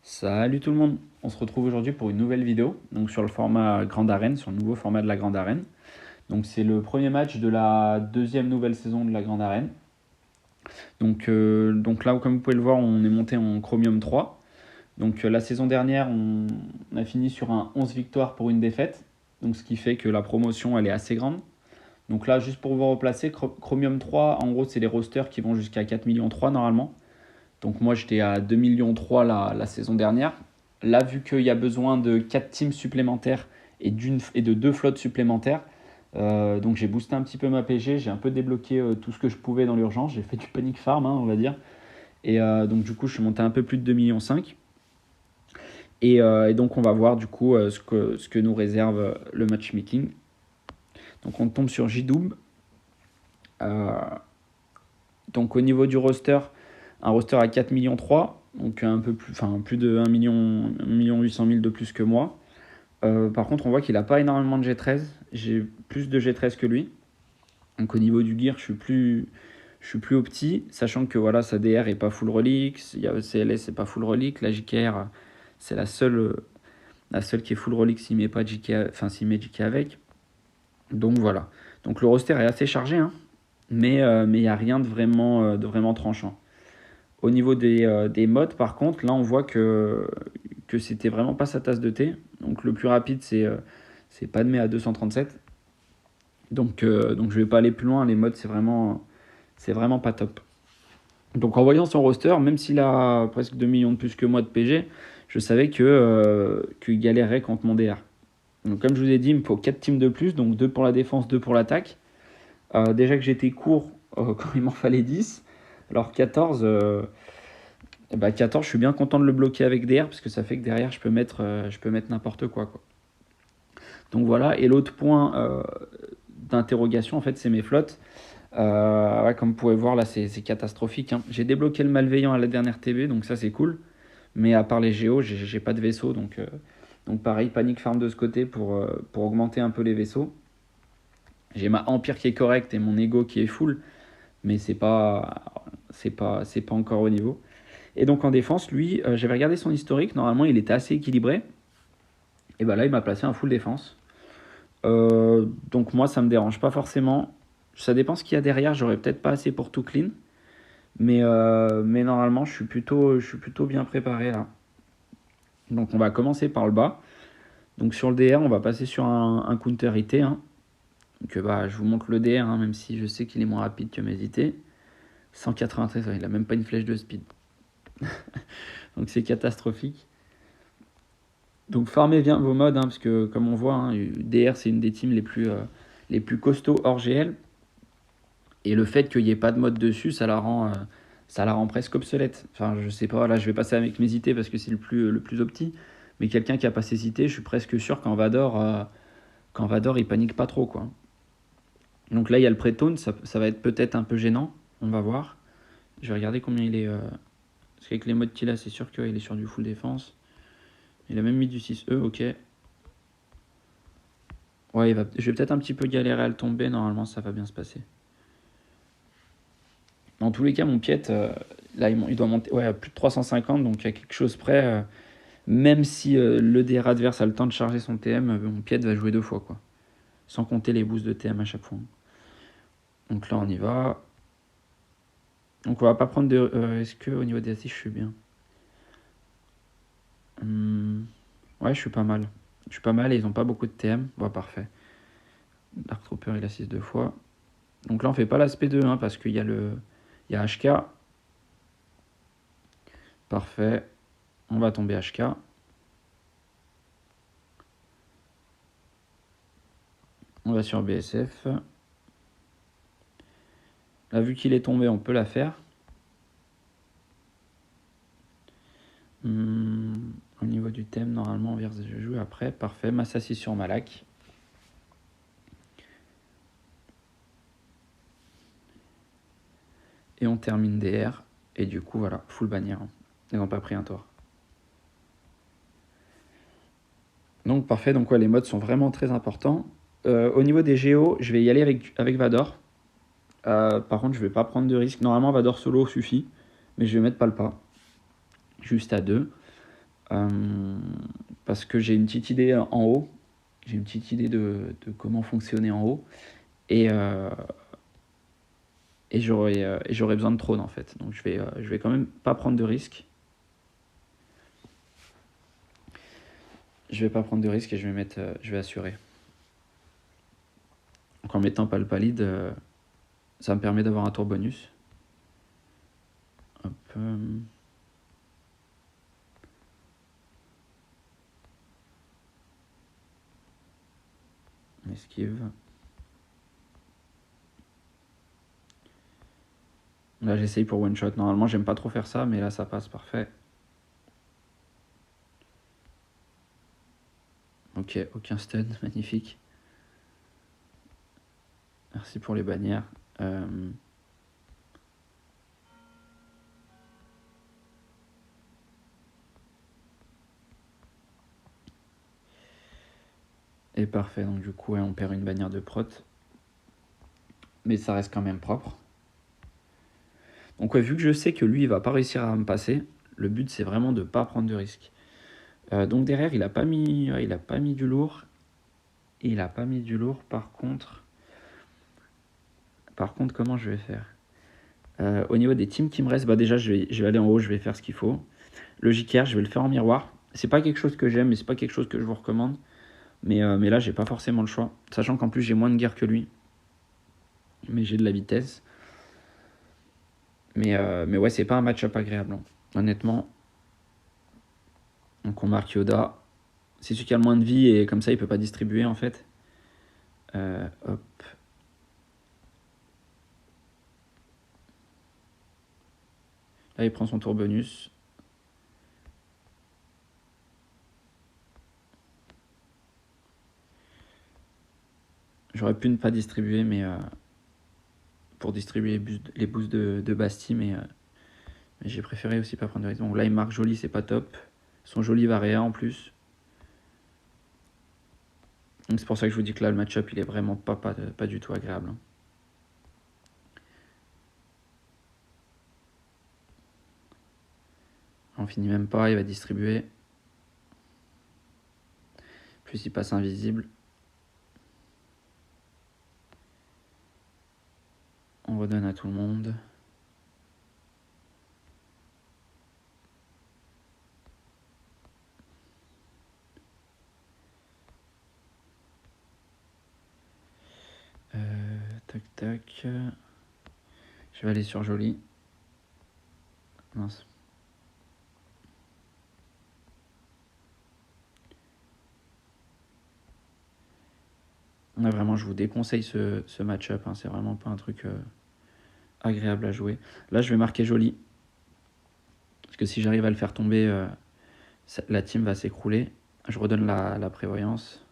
Salut tout le monde, on se retrouve aujourd'hui pour une nouvelle vidéo, donc sur le format Grande Arène, sur le nouveau format de la Grande Arène. Donc c'est le premier match de la deuxième nouvelle saison de la Grande Arène. Donc là, comme vous pouvez le voir, on est monté en Chromium 3. Donc la saison dernière, on a fini sur un 11 victoires pour une défaite, donc ce qui fait que la promotion elle est assez grande. Donc là, juste pour vous replacer, Chromium 3, en gros, c'est les rosters qui vont jusqu'à 4,3 millions normalement. Donc moi, j'étais à 2,3 millions la saison dernière. Là, vu qu'il y a besoin de 4 teams supplémentaires et de 2 flottes supplémentaires, donc j'ai boosté un petit peu ma PG, j'ai un peu débloqué tout ce que je pouvais dans l'urgence, j'ai fait du panic farm, on va dire. Donc du coup, je suis monté un peu plus de 2,5 millions. Et donc on va voir du coup ce que nous réserve le matchmaking. Donc on tombe sur JDoom. Donc au niveau du roster, un roster à 4,3 millions, donc un peu plus de 1 million 800 000 de plus que moi. Par contre, on voit qu'il n'a pas énormément de G13. J'ai plus de G13 que lui. Donc au niveau du gear, je suis plus opti, sachant que voilà, sa DR est pas full relic, il y a CLS c'est pas full relic, la JKR c'est la seule qui est full relic s'il met pas JK, s'il met JK avec. Donc voilà. Donc le roster est assez chargé, hein, mais il n'y a rien de vraiment tranchant. Au niveau des modes, par contre, là on voit que c'était vraiment pas sa tasse de thé. Donc le plus rapide c'est Padmé à 237. Donc je vais pas aller plus loin, les modes c'est vraiment pas top. Donc en voyant son roster, même s'il a presque 2 millions de plus que moi de PG, je savais qu'il galérait contre mon DR. Donc comme je vous ai dit, il me faut 4 teams de plus, donc 2 pour la défense, 2 pour l'attaque. Déjà que j'étais court quand il m'en fallait 10, alors 14, 14, je suis bien content de le bloquer avec DR, parce que ça fait que derrière je peux mettre n'importe quoi. Donc voilà, et l'autre point d'interrogation, en fait, c'est mes flottes. Comme vous pouvez voir, là, c'est catastrophique, hein. J'ai débloqué le malveillant à la dernière TB, donc ça, c'est cool. Mais à part les géos, j'ai pas de vaisseau, donc pareil, panic farm de ce côté pour augmenter un peu les vaisseaux. J'ai ma empire qui est correcte et mon ego qui est full, mais c'est pas encore au niveau. Et donc en défense, lui, j'avais regardé son historique, normalement il était assez équilibré. Et bah là, il m'a placé un full défense. Donc moi, ça me dérange pas forcément. Ça dépend ce qu'il y a derrière, j'aurais peut-être pas assez pour tout clean. Mais normalement, je suis plutôt bien préparé là. Donc on va commencer par le bas. Donc sur le DR, on va passer sur un counter IT. Hein. Donc je vous montre le DR, hein, même si je sais qu'il est moins rapide que mes IT. 193, il a même pas une flèche de speed. Donc c'est catastrophique. Donc farmez bien vos modes, hein, parce que comme on voit, hein, DR c'est une des teams les plus costauds hors GL. Et le fait qu'il n'y ait pas de mode dessus, ça la rend presque obsolète. Enfin, je sais pas, là je vais passer avec mes IT parce que c'est le plus opti. Mais quelqu'un qui a pas ses IT, je suis presque sûr qu'en Vador, il panique pas trop, quoi. Donc là, il y a le pré-tone, ça va être peut-être un peu gênant. On va voir. Je vais regarder combien il est. Parce qu'avec les modes qu'il a, c'est sûr qu'il est sur du full défense. Il a même mis du 6E, ok. Ouais, je vais peut-être un petit peu galérer à le tomber. Normalement, ça va bien se passer. Dans tous les cas, mon piet, là, il doit monter à plus de 350, donc à quelque chose près. Même si le DR adverse a le temps de charger son TM, mon piet va jouer 2 fois, quoi. Sans compter les boosts de TM à chaque fois. Donc là, on y va. Donc on va pas prendre de... Est-ce qu'au niveau des assises, je suis bien Ouais, je suis pas mal. Je suis pas mal et ils ont pas beaucoup de TM. Bon, parfait. Dark Trooper, il assiste 2 fois. Donc là, on fait pas l'aspect 2, hein, parce qu'il y a il y a HK. Parfait. On va tomber HK. On va sur BSF. Là, vu qu'il est tombé, on peut la faire. Au niveau du thème, normalement, je joue après. Parfait. Massassi sur Malak. Et on termine DR. Et du coup, voilà, full bannière. Ils n'ont pas pris un tort. Donc parfait, donc ouais, les modes sont vraiment très importants. Au niveau des géos, je vais y aller avec Vador. Par contre, je vais pas prendre de risque. Normalement, Vador solo suffit, mais je vais mettre Palpa. Juste à 2. Parce que j'ai une petite idée en haut. J'ai une petite idée de comment fonctionner en haut. Et, j'aurais besoin de trône en fait. Donc je vais quand même pas prendre de risques. Je vais pas prendre de risques et je vais assurer. Donc en mettant pas le palide, ça me permet d'avoir un tour bonus. Hop. Esquive. Là j'essaye pour one shot. Normalement j'aime pas trop faire ça, mais là ça passe parfait. Ok, aucun stun, magnifique. Merci pour les bannières. Et parfait, donc du coup ouais, on perd une bannière de prot. Mais ça reste quand même propre. Donc ouais, vu que je sais que lui il va pas réussir à me passer, le but c'est vraiment de pas prendre de risques. Donc derrière il a pas mis du lourd. Il a pas mis du lourd. Par contre comment je vais faire? Au niveau des teams qui me restent, bah déjà je vais aller en haut, je vais faire ce qu'il faut. Le JKR, je vais le faire en miroir. C'est pas quelque chose que j'aime, mais c'est pas quelque chose que je vous recommande. Mais là, j'ai pas forcément le choix. Sachant qu'en plus, j'ai moins de guerre que lui. Mais j'ai de la vitesse. Mais ouais, c'est pas un match-up agréable, hein. Honnêtement. Donc on marque Yoda. C'est celui qui a le moins de vie et comme ça, il peut pas distribuer en fait. Hop. Là, il prend son tour bonus. J'aurais pu ne pas distribuer, mais pour distribuer les boosts de Basti, mais j'ai préféré aussi pas prendre de risque. Donc là, il marque joli, c'est pas top. Son joli Varea en plus. Donc c'est pour ça que je vous dis que là, le match-up, il est vraiment pas du tout agréable, hein. On finit même pas, il va distribuer. Plus il passe invisible. On redonne à tout le monde. Tac tac. Je vais aller sur joli. Mince. Ouais, vraiment, je vous déconseille ce match-up, hein. C'est vraiment pas un truc agréable à jouer. Là, je vais marquer joli. Parce que si j'arrive à le faire tomber, la team va s'écrouler. Je redonne la prévoyance.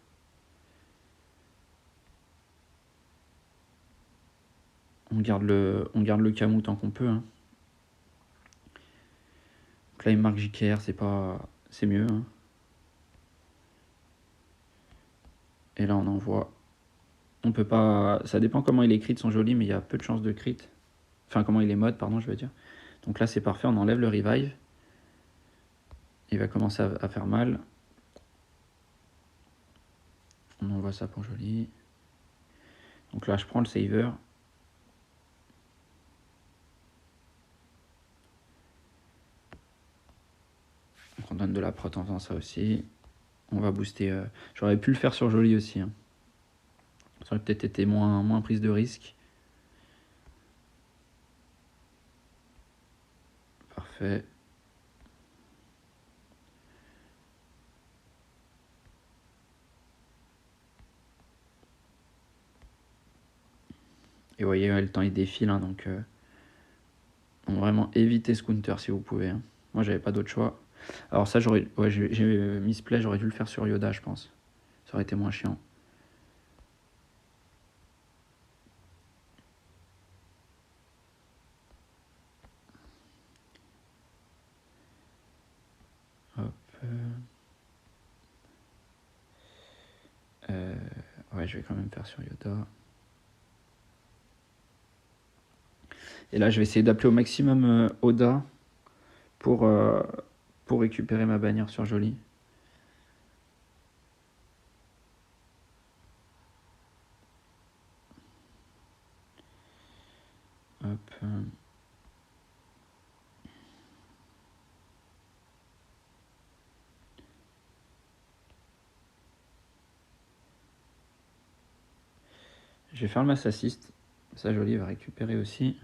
On garde le Camus tant qu'on peut, hein. Donc là, il marque JKR, c'est mieux, hein. Et là, on envoie. On peut pas. Ça dépend comment il est crit, son joli, mais il y a peu de chances de crit. Enfin, comment il est mode, pardon, je veux dire. Donc là, c'est parfait, on enlève le revive. Il va commencer à faire mal. On envoie ça pour joli. Donc là, je prends le saver. Donc on donne de la prot en faisant ça aussi. On va booster. J'aurais pu le faire sur joli aussi, hein. Ça aurait peut-être été moins prise de risque. Parfait. Et vous voyez, le temps il défile, hein, donc vraiment évitez ce counter si vous pouvez, hein. Moi, j'avais pas d'autre choix. Alors ça, j'ai misplay, j'aurais dû le faire sur Yoda, je pense. Ça aurait été moins chiant. Hop. Ouais, je vais quand même faire sur Yoda. Et là, je vais essayer d'appeler au maximum Oda pour pour récupérer ma bannière sur Jolie. Hop. Je vais faire le mass assist. Ça, Jolie va récupérer aussi.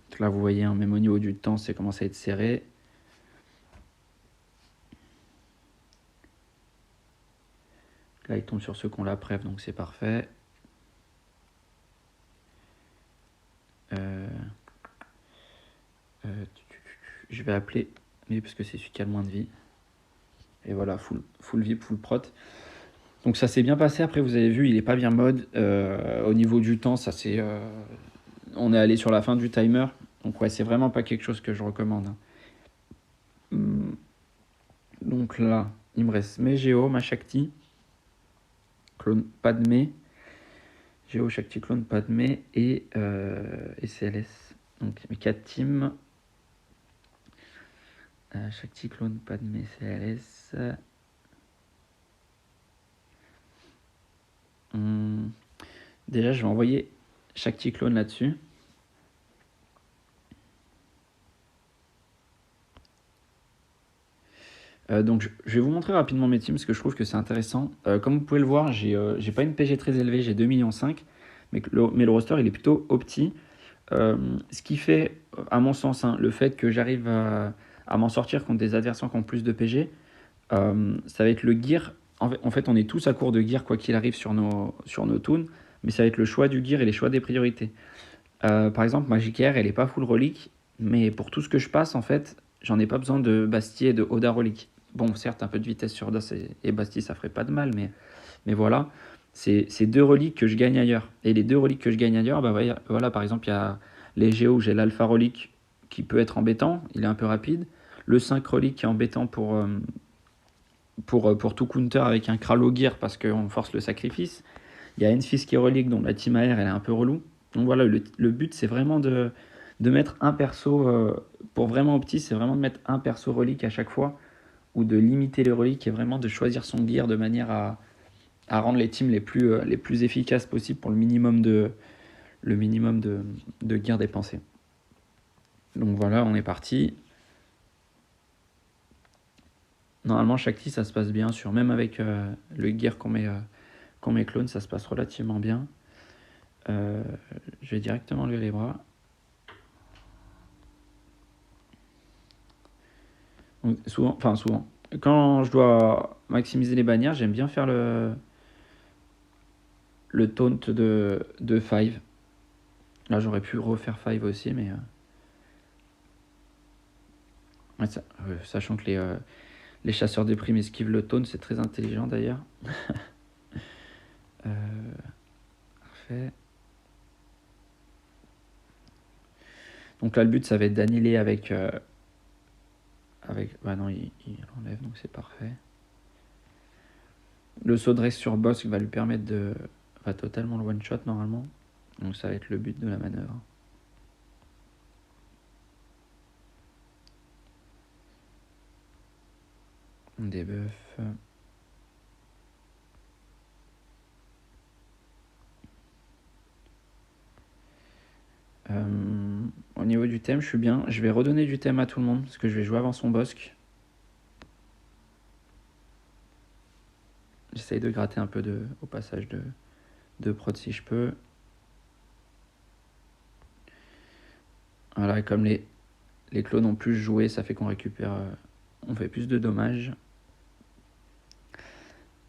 Donc là, vous voyez, hein, même au niveau du temps, c'est commencé à être serré. Là, il tombe sur ceux qui ont la preuve, donc c'est parfait. Je vais appeler lui parce que c'est celui qui a le moins de vie. Et voilà, full VIP, full prot. Donc ça s'est bien passé. Après, vous avez vu, il est pas bien mode. Au niveau du temps, ça c'est, on est allé sur la fin du timer. Donc ouais, c'est vraiment pas quelque chose que je recommande. Donc là, il me reste mes Géo, ma Shakti, clone Padmé, Géo, Shakti, clone Padmé et CLS. Donc mes 4 teams. Shakti, clone Padmé, CLS. Déjà, je vais envoyer Shakti clone là-dessus. Donc je vais vous montrer rapidement mes teams parce que je trouve que c'est intéressant. Comme vous pouvez le voir, j'ai pas une PG très élevée, j'ai 2,5 millions, mais le roster il est plutôt opti. Ce qui fait, à mon sens, hein, le fait que j'arrive à m'en sortir contre des adversaires qui ont plus de PG, ça va être le gear. En fait, on est tous à court de gear quoi qu'il arrive sur nos toons, mais ça va être le choix du gear et les choix des priorités. Par exemple, Magic Air, elle est pas full relique, mais pour tout ce que je passe, en fait, j'en ai pas besoin de Bastille et de Oda relique. Bon, certes, un peu de vitesse sur Oda et Bastille, ça ferait pas de mal, mais voilà, c'est 2 reliques que je gagne ailleurs. Et les 2 reliques que je gagne ailleurs, bah voilà, par exemple, il y a les Géo, j'ai l'Alpha relique qui peut être embêtant, il est un peu rapide. Le 5 relique qui est embêtant pour tout counter avec un Kralo Gear parce qu'on force le sacrifice. Il y a Enfis qui est relique, dont la team AR elle est un peu relou. Donc voilà, le but c'est vraiment de mettre un perso, pour vraiment opti, c'est vraiment de mettre un perso relique à chaque fois, ou de limiter les reliques et vraiment de choisir son gear de manière à rendre les teams les plus efficaces possibles pour le minimum de gear dépensé. Donc voilà, on est parti. Normalement, chaque team ça se passe bien sûr, même avec le gear qu'on met clone, ça se passe relativement bien. Je vais directement lever les bras. Donc, souvent, quand je dois maximiser les bannières, j'aime bien faire le taunt de 5. Là, j'aurais pu refaire 5 aussi, mais ouais, sachant que les chasseurs de primes esquivent le taunt, c'est très intelligent d'ailleurs. Parfait. Donc là, le but, ça va être d'annihiler avec. Bah non, il enlève, donc c'est parfait. Le saut de reste sur boss va lui permettre va totalement le one-shot normalement. Donc ça va être le but de la manœuvre. On débuffe. Au niveau du thème, je suis bien. Je vais redonner du thème à tout le monde parce que je vais jouer avant son bosque. J'essaye de gratter un peu au passage de prod si je peux. Voilà, et comme les clones ont plus joué, ça fait qu'on récupère. On fait plus de dommages.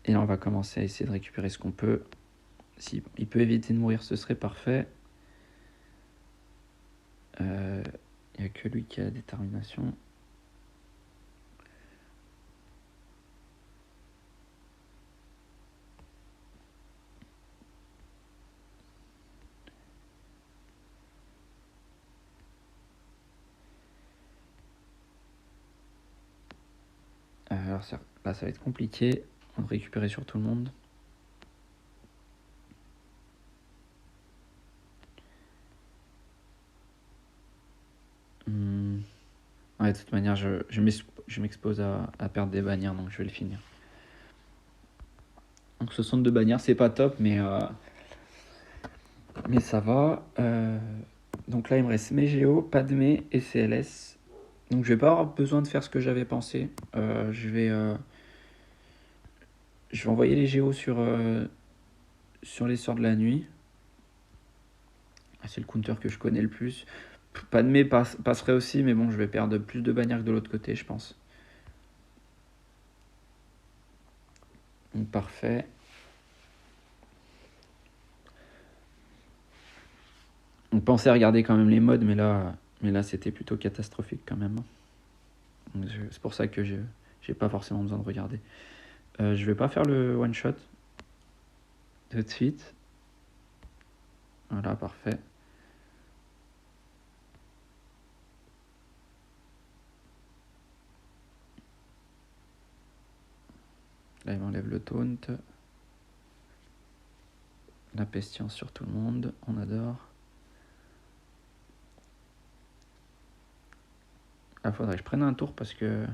Et là, on va commencer à essayer de récupérer ce qu'on peut. S'il peut éviter de mourir, ce serait parfait. Il n'y a que lui qui a la détermination. Alors là, ça va être compliqué. On va récupérer sur tout le monde. Ouais, de toute manière, je m'expose à perdre des bannières, donc je vais le finir. Donc 62 bannières, c'est pas top, mais ça va. Donc là, il me reste Megeo, Padmé et CLS. Donc je vais pas avoir besoin de faire ce que j'avais pensé. Je vais envoyer les Géos sur les sorts de la nuit. C'est le counter que je connais le plus. Padmé passerait aussi, mais bon, je vais perdre plus de bannières que de l'autre côté, je pense. Donc parfait. On pensait regarder quand même les modes, mais là c'était plutôt catastrophique quand même. C'est pour ça que j'ai pas forcément besoin de regarder. Je vais pas faire le one shot tout de suite. Voilà, parfait. Là, il m'enlève le taunt. La pestience sur tout le monde, on adore. Là, faudrait que je prenne un tour parce que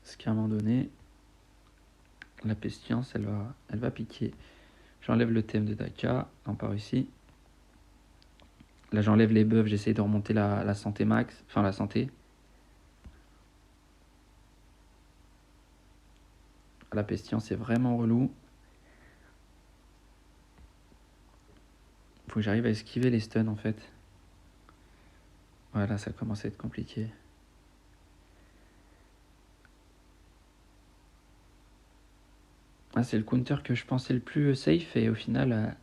ce qu'à un moment donné, la pestience, elle va piquer. J'enlève le thème de Daka, non pas réussi. Là, j'enlève les buffs, j'essaye de remonter la santé max, enfin la santé. La pestience est vraiment relou. Faut que j'arrive à esquiver les stuns en fait. Voilà, ça commence à être compliqué. Ah, c'est le counter que je pensais le plus safe et au final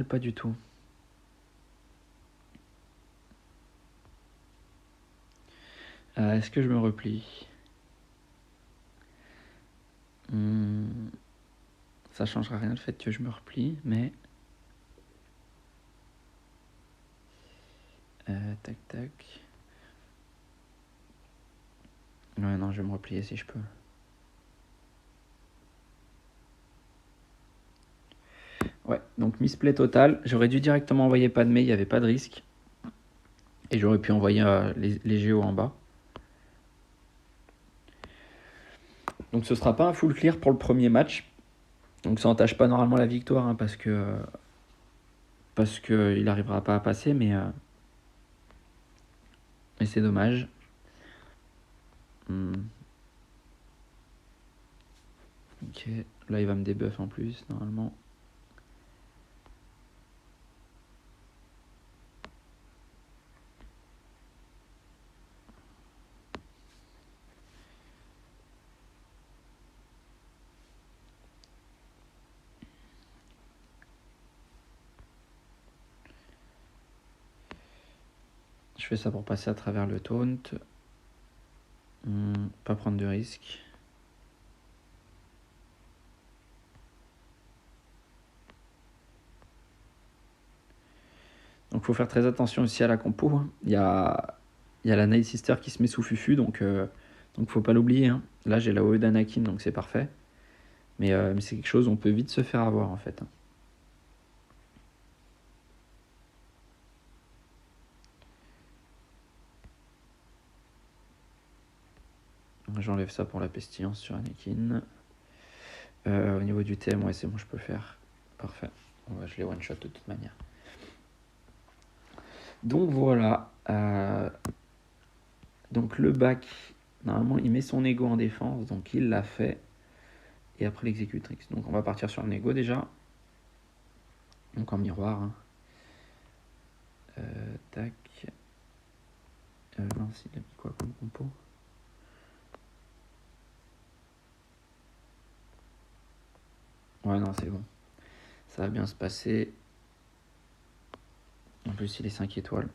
pas du tout. Est-ce que je me replie? Ça changera rien le fait que je me replie, mais... tac tac. Ouais, non, je vais me replier si je peux. Ouais, donc misplay total. J'aurais dû directement envoyer Padmé, il n'y avait pas de risque. Et j'aurais pu envoyer les géos en bas. Donc ce sera pas un full clear pour le premier match. Donc ça entache pas normalement la victoire hein, parce que il n'arrivera pas à passer, mais c'est dommage. Ok, là il va me débuff en plus normalement. Je fais ça pour passer à travers le taunt. Pas prendre de risque. Donc faut faire très attention aussi à la compo. Hein. Il y a la Night Sister qui se met sous Fufu, donc faut pas l'oublier. Hein. Là j'ai la OE d'Anakin, donc c'est parfait. Mais c'est quelque chose, on peut vite se faire avoir en fait. J'enlève ça pour la pestillance sur Anakin. Au niveau du thème, ouais c'est bon, je peux le faire. Parfait. Je les one shot de toute manière. Donc voilà. Donc le bac, normalement il met son ego en défense, donc il l'a fait. Et après l'exécutrix. Donc on va partir sur un ego déjà. Donc en miroir. Hein. Tac. Mince, il a mis quoi comme compo? Ouais, non, c'est bon. Ça va bien se passer. En plus, il est 5 étoiles.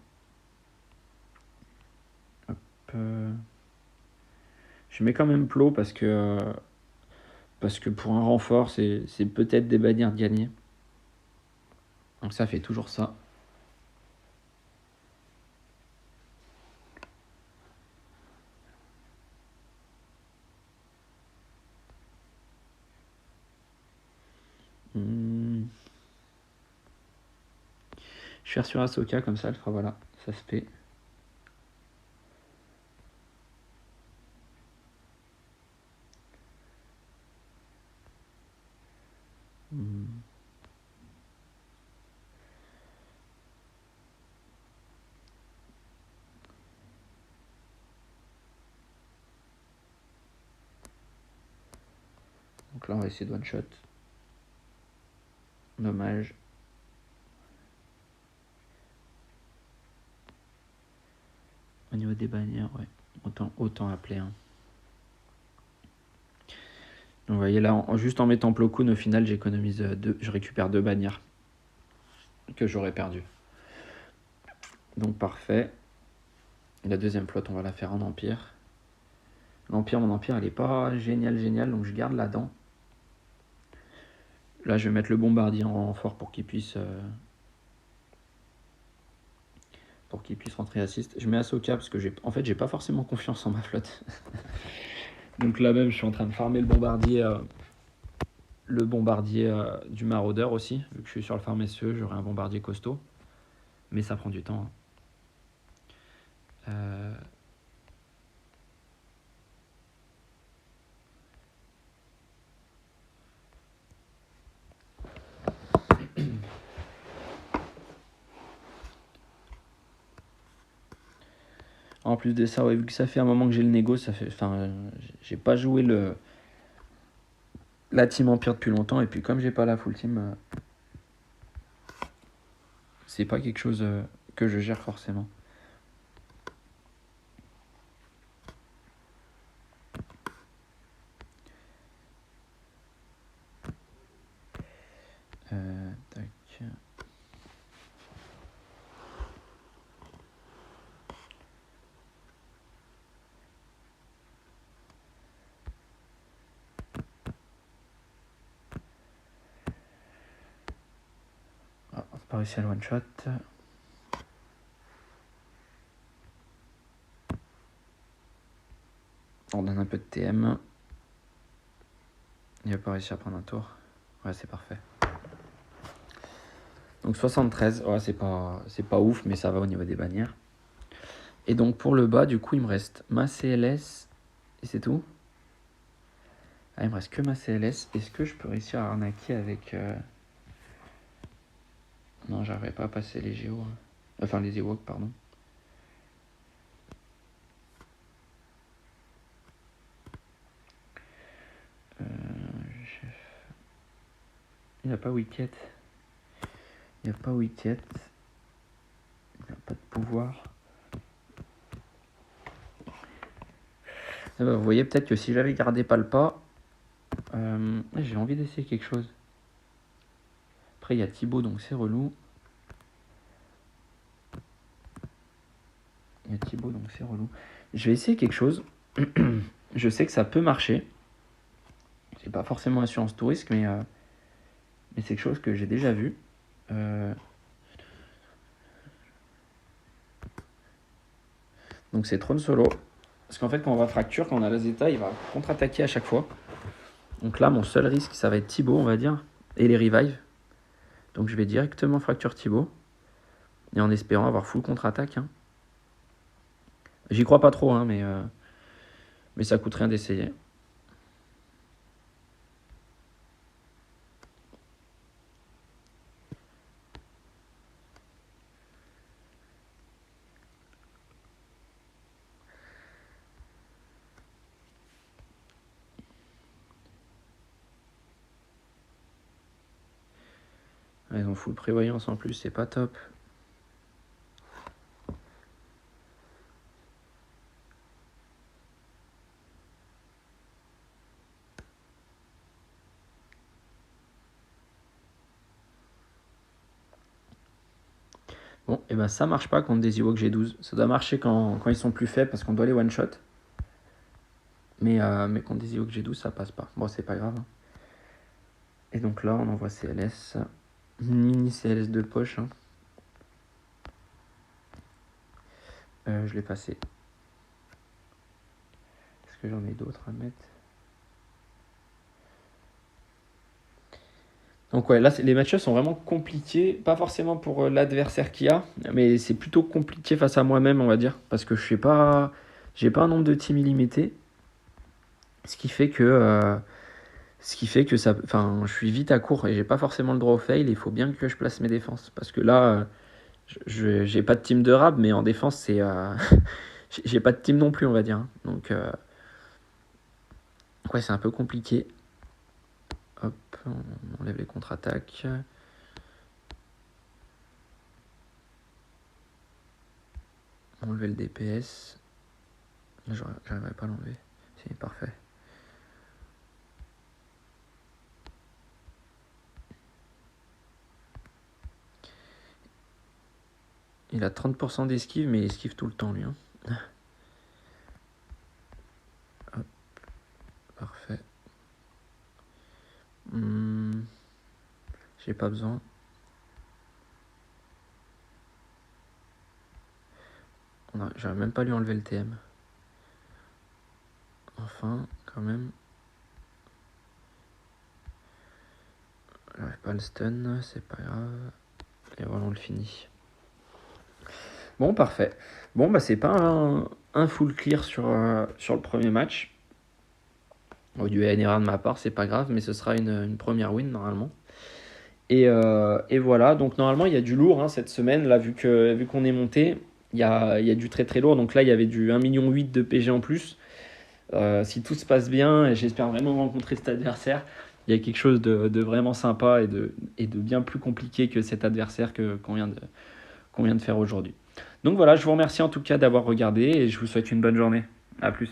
Hop. Je mets quand même plot parce que pour un renfort, c'est peut-être des bannières de gagner. Donc ça fait toujours ça. Je vais faire sur Ahsoka, comme ça, elle fera, voilà, ça se fait. Donc là, on va essayer de one-shot. Dommage. Au niveau des bannières, ouais. Autant appeler. Hein. Donc vous voyez là, juste en mettant Plo Koon, au final, j'économise je récupère 2 bannières que j'aurais perdu. Donc parfait. Et la deuxième flotte, on va la faire en Empire. L'Empire, mon Empire, elle est pas génial, donc je garde la dent. Là, je vais mettre le bombardier en renfort pour qu'il puisse rentrer assist. Je mets Ahsoka parce que en fait, j'ai pas forcément confiance en ma flotte. Donc là même, je suis en train de farmer le bombardier du maraudeur aussi. Vu que je suis sur le farm SE, j'aurai un bombardier costaud. Mais ça prend du temps. En plus de ça, ouais, vu que ça fait un moment que j'ai le négo, j'ai pas joué la team Empire depuis longtemps. Et puis comme j'ai pas la full team, c'est pas quelque chose que je gère forcément. Tac. Ah, on n'a pas réussi à le one shot. On donne un peu de TM. Il n'a pas réussi à prendre un tour. Ouais, c'est parfait. Donc 73, ouais, c'est pas ouf, mais ça va au niveau des bannières. Et donc pour le bas, du coup, il me reste ma CLS et c'est tout. Ah, il me reste que ma CLS. Est-ce que je peux réussir à arnaquer avec... Non, j'arriverai pas à passer les Géos. Hein. Enfin, les Ewoks, pardon. Il n'y a pas Wicket. Il n'y a pas Wicket. Il n'y a pas de pouvoir. Ah bah, vous voyez peut-être que si j'avais gardé Palpa, j'ai envie d'essayer quelque chose. Après, il y a Thibaut, donc c'est relou. Je vais essayer quelque chose. Je sais que ça peut marcher. C'est pas forcément assurance tout risque, mais c'est quelque chose que j'ai déjà vu. Donc c'est Throne Solo. Parce qu'en fait, quand on va fracture, quand on a la Zeta, il va contre-attaquer à chaque fois. Donc là, mon seul risque, ça va être Thibaut, on va dire. Et les revives. Donc je vais directement fracture Thibaut. Et en espérant avoir full contre-attaque. Hein. J'y crois pas trop, hein, mais ça coûte rien d'essayer. Ils ont full prévoyance en plus, c'est pas top. Bon, et ben ça marche pas contre des Ewoks G12. Ça doit marcher quand ils sont plus faibles parce qu'on doit les one-shot. Mais contre des Ewoks G12, ça passe pas. Bon, c'est pas grave. Hein. Et donc là, on envoie CLS. Mini CLS de poche. Hein. Je l'ai passé. Est-ce que j'en ai d'autres à mettre? Donc ouais, là, les match-ups sont vraiment compliqués, pas forcément pour l'adversaire qu'il y a, mais c'est plutôt compliqué face à moi-même, on va dire, parce que je sais pas, j'ai pas un nombre de teams illimité, ce qui fait que, ça, enfin, je suis vite à court et j'ai pas forcément le droit au fail. Il faut bien que je place mes défenses, parce que là, j'ai pas de team de rab, mais en défense, j'ai pas de team non plus, on va dire, hein. Donc ouais, c'est un peu compliqué. Hop, on enlève les contre-attaques. Enlever le DPS. Là, j'arriverai pas à l'enlever. C'est parfait. Il a 30% d'esquive, mais il esquive tout le temps, lui, hein. Hop, parfait. J'ai pas besoin. J'arrive même pas à lui enlever le TM. Enfin, quand même. J'arrive pas à le stun, c'est pas grave. Et voilà, on le finit. Bon, parfait. Bon, bah c'est pas un full clear sur le premier match. Du erreur de ma part, c'est pas grave, mais ce sera une première win normalement. Et voilà, donc normalement il y a du lourd, hein, cette semaine, là vu qu'on est monté, il y a du très très lourd. Donc là il y avait du 1,8 million de PG en plus. Si tout se passe bien, et j'espère vraiment rencontrer cet adversaire, il y a quelque chose de vraiment sympa et de bien plus compliqué que cet adversaire qu'on vient de faire aujourd'hui. Donc voilà, je vous remercie en tout cas d'avoir regardé et je vous souhaite une bonne journée. À plus.